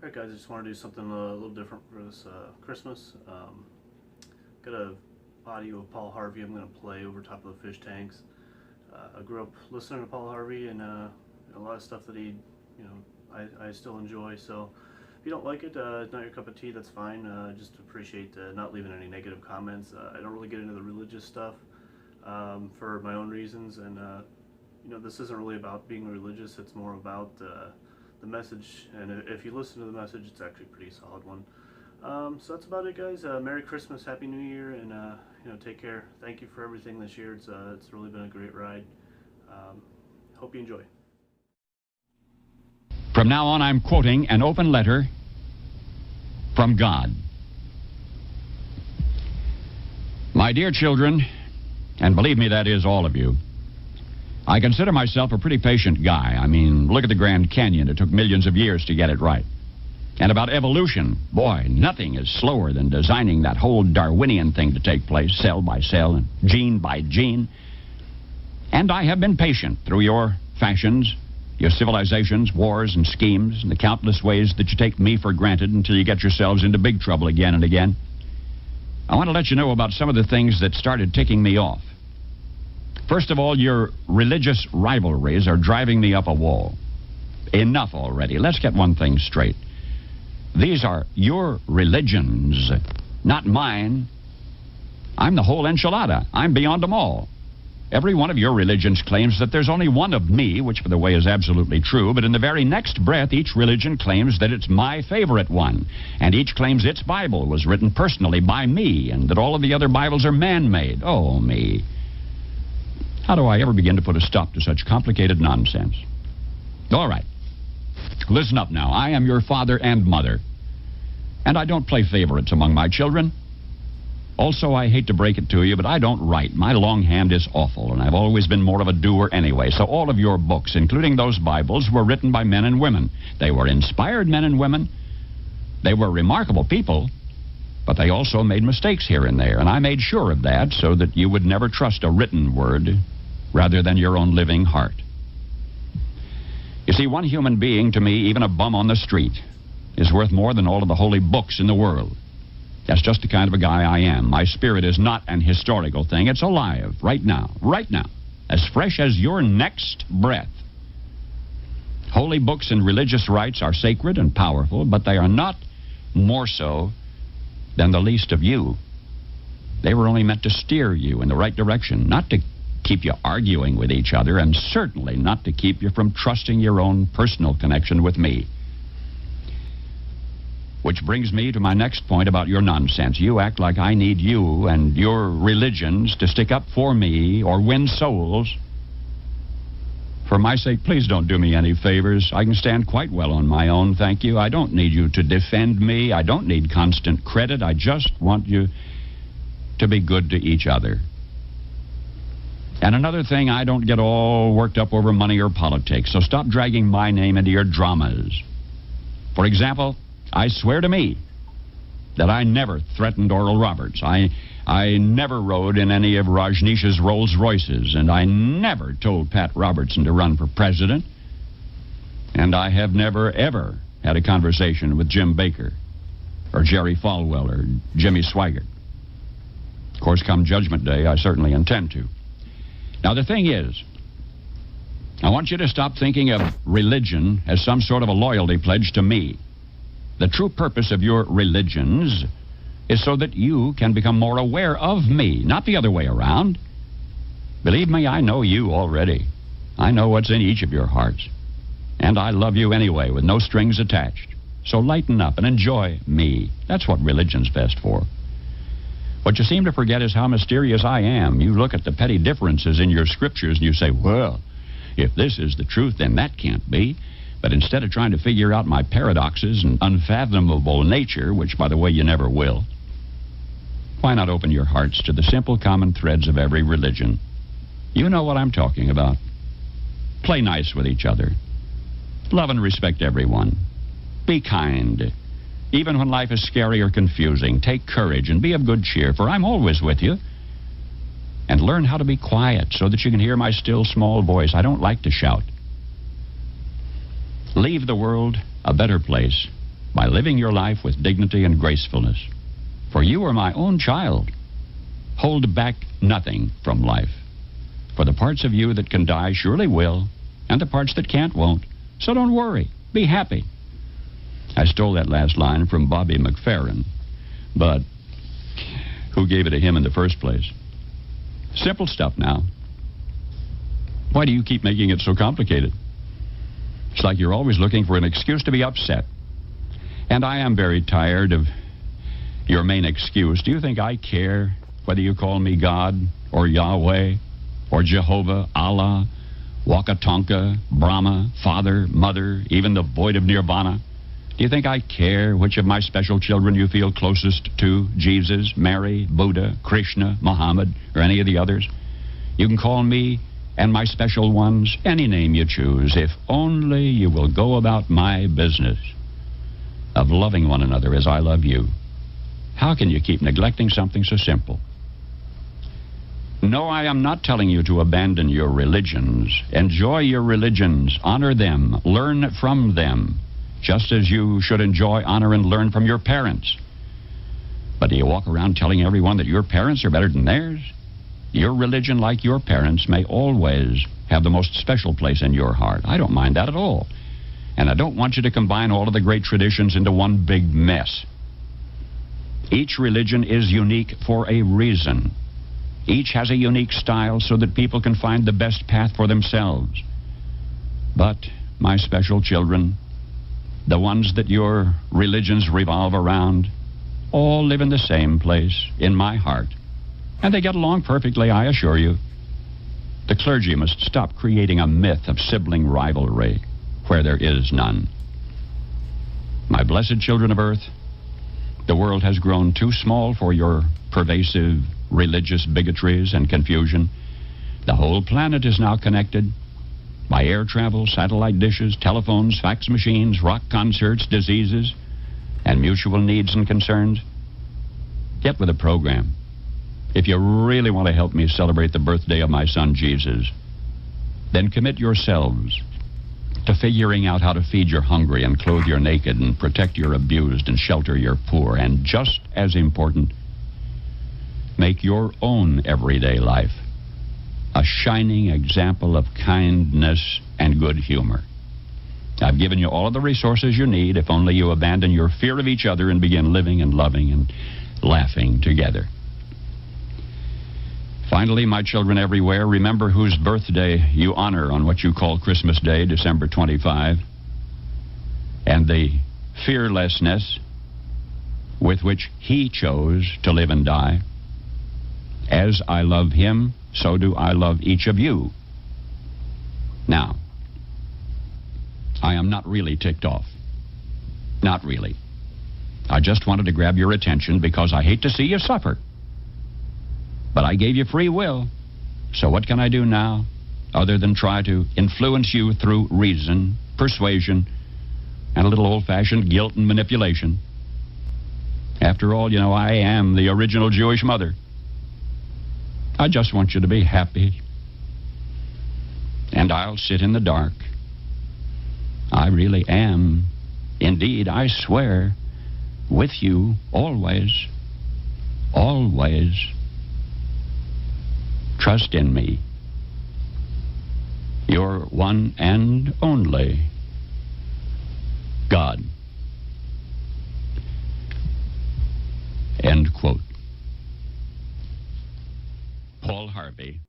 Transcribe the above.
Alright guys, I just want to do something a little different for this Christmas. Got a audio of Paul Harvey I'm going to play over top of the fish tanks. I grew up listening to Paul Harvey, and a lot of stuff that he, I still enjoy. So if you don't like it, it's not your cup of tea, that's fine. Just appreciate not leaving any negative comments. I don't really get into the religious stuff for my own reasons, and this isn't really about being religious. It's more about the message, and if you listen to the message, it's actually a pretty solid one. So that's about it, guys. Merry Christmas, Happy New Year, and take care. Thank you for everything this year. It's really been a great ride. Hope you enjoy. From now on, I'm quoting an open letter from God. My dear children, and believe me, that is all of you, I consider myself a pretty patient guy. I mean, look at the Grand Canyon. It took millions of years to get it right. And about evolution, boy, nothing is slower than designing that whole Darwinian thing to take place, cell by cell and gene by gene. And I have been patient through your fashions, your civilizations, wars, and schemes, and the countless ways that you take me for granted until you get yourselves into big trouble again and again. I want to let you know about some of the things that started ticking me off. First of all, your religious rivalries are driving me up a wall. Enough already. Let's get one thing straight. These are your religions, not mine. I'm the whole enchilada. I'm beyond them all. Every one of your religions claims that there's only one of me, which, by the way, is absolutely true, but in the very next breath, each religion claims that it's my favorite one, and each claims its Bible was written personally by me, and that all of the other Bibles are man-made. Oh, me. How do I ever begin to put a stop to such complicated nonsense? All right. Listen up now. I am your father and mother, and I don't play favorites among my children. Also, I hate to break it to you, but I don't write. My longhand is awful, and I've always been more of a doer anyway. So all of your books, including those Bibles, were written by men and women. They were inspired men and women. They were remarkable people, but they also made mistakes here and there, and I made sure of that so that you would never trust a written word rather than your own living heart. You see, one human being, to me, even a bum on the street, is worth more than all of the holy books in the world. That's just the kind of a guy I am. My spirit is not an historical thing. It's alive, right now, as fresh as your next breath. Holy books and religious rites are sacred and powerful, but they are not more so than the least of you. They were only meant to steer you in the right direction, not to keep you arguing with each other, and certainly not to keep you from trusting your own personal connection with me. Which brings me to my next point about your nonsense. You act like I need you and your religions to stick up for me or win souls. For my sake, please don't do me any favors. I can stand quite well on my own, thank you. I don't need you to defend me. I don't need constant credit. I just want you to be good to each other. And another thing, I don't get all worked up over money or politics, so stop dragging my name into your dramas. For example, I swear to me that I never threatened Oral Roberts. I never rode in any of Rajneesh's Rolls Royces, and I never told Pat Robertson to run for president. And I have never, ever had a conversation with Jim Baker or Jerry Falwell or Jimmy Swaggart. Of course, come Judgment Day, I certainly intend to. Now, the thing is, I want you to stop thinking of religion as some sort of a loyalty pledge to me. The true purpose of your religions is so that you can become more aware of me, not the other way around. Believe me, I know you already. I know what's in each of your hearts. And I love you anyway, with no strings attached. So lighten up and enjoy me. That's what religion's best for. What you seem to forget is how mysterious I am. You look at the petty differences in your scriptures and you say, well, if this is the truth, then that can't be. But instead of trying to figure out my paradoxes and unfathomable nature, which, by the way, you never will, why not open your hearts to the simple common threads of every religion? You know what I'm talking about. Play nice with each other. Love and respect everyone. Be kind. Even when life is scary or confusing, take courage and be of good cheer, for I'm always with you. And learn how to be quiet so that you can hear my still small voice. I don't like to shout. Leave the world a better place by living your life with dignity and gracefulness. For you are my own child. Hold back nothing from life. For the parts of you that can die surely will, and the parts that can't won't. So don't worry. Be happy. I stole that last line from Bobby McFerrin, but who gave it to him in the first place? Simple stuff now. Why do you keep making it so complicated? It's like you're always looking for an excuse to be upset. And I am very tired of your main excuse. Do you think I care whether you call me God or Yahweh or Jehovah, Allah, Wakatonka, Brahma, Father, Mother, even the void of Nirvana? Do you think I care which of my special children you feel closest to? Jesus, Mary, Buddha, Krishna, Muhammad, or any of the others? You can call me and my special ones any name you choose, if only you will go about my business of loving one another as I love you. How can you keep neglecting something so simple? No, I am not telling you to abandon your religions. Enjoy your religions. Honor them. Learn from them. Just as you should enjoy, honor, and learn from your parents. But do you walk around telling everyone that your parents are better than theirs? Your religion, like your parents, may always have the most special place in your heart. I don't mind that at all. And I don't want you to combine all of the great traditions into one big mess. Each religion is unique for a reason. Each has a unique style so that people can find the best path for themselves. But, my special children, the ones that your religions revolve around, all live in the same place, in my heart. And they get along perfectly, I assure you. The clergy must stop creating a myth of sibling rivalry where there is none. My blessed children of earth, the world has grown too small for your pervasive religious bigotries and confusion. The whole planet is now connected by air travel, satellite dishes, telephones, fax machines, rock concerts, diseases, and mutual needs and concerns. Get with the program. If you really want to help me celebrate the birthday of my son Jesus, then commit yourselves to figuring out how to feed your hungry and clothe your naked and protect your abused and shelter your poor. And just as important, make your own everyday life a shining example of kindness and good humor. I've given you all of the resources you need if only you abandon your fear of each other and begin living and loving and laughing together. Finally, my children everywhere, remember whose birthday you honor on what you call Christmas Day, December 25, and the fearlessness with which he chose to live and die. As I love him, so do I love each of you. Now, I am not really ticked off. Not really. I just wanted to grab your attention because I hate to see you suffer. But I gave you free will. So what can I do now other than try to influence you through reason, persuasion, and a little old-fashioned guilt and manipulation? After all, you know, I am the original Jewish mother. I just want you to be happy. And I'll sit in the dark. I really am, indeed, I swear, with you always, always. Trust in me. Your one and only God. End quote. Paul Harvey.